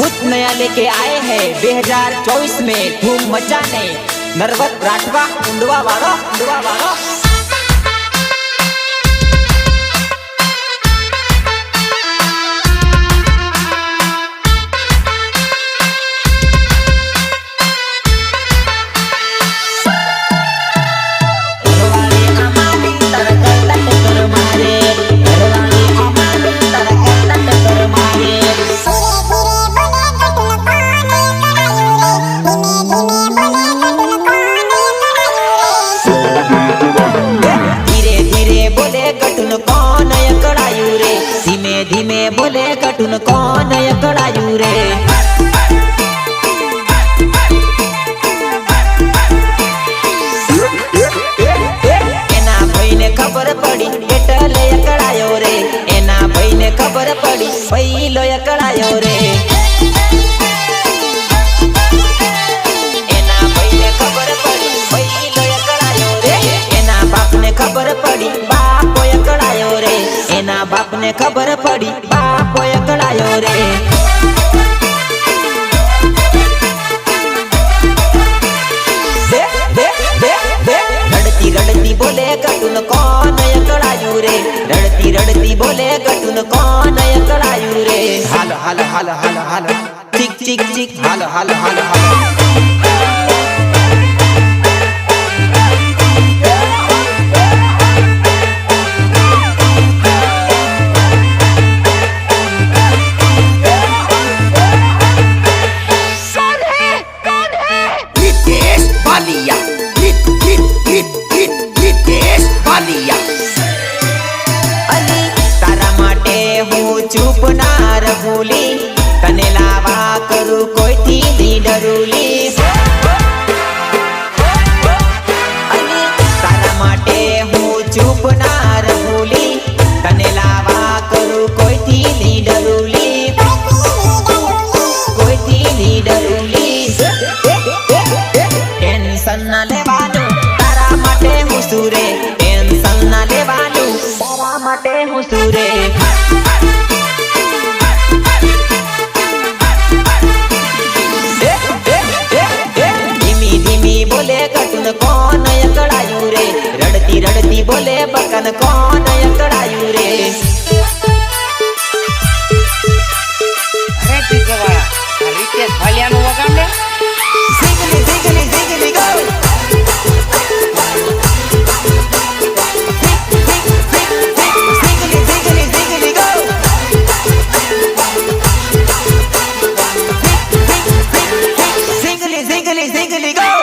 कुछ नया लेके आए हैं 2024 में धूम मचाने। नरवत राठवा उंडवा वालो धीमे बोले कटुन कौन यकड़ायू रे। एना भाई ने खबर पड़ी एटले यकड़ायो रे। एना भाई ने खबर पड़ी पहलो यकड़ायो रे। एना भाई ने खबर पड़ी पहलो यकड़ायो रे। एना बाप ने खबर पड़ी बाप यकड़ायो रे। एना बाप ने खबर पड़ी बाप यकड़ायो रे। दे दे दे दे रड़ती रड़ती बोले कटुन कौन यकड़ायू रे। रड़ती रड़ती बोले कटुन कौन यकड़ायू रे। हाल हाल हाल हाल हाल चिक चिक चिक हाल हाल हाल हाल। चुप ना रघुली तने लावा करू कोई थी नी डरुली। तारा माटे हूँ चुप ना रघुली तने लावा करू कोई थी नी डरुली। कोई थी नी डरुली। टेंशन ना लेवानू तारा माटे हूँ सूरे। टेंशन ना लेवानू तारा माटे हूँ सूरे। कटुन कौन यकड़ायू रे। रड़ती रड़ती बोले बकन कौन यकड़ायू रे। अरे टीचरवाड़ा रितेश भालियानो वगाम ले। जिगली जिगली जिगली गो। जिगली जिगली जिगली गो। जिगली जिगली जिगली गो।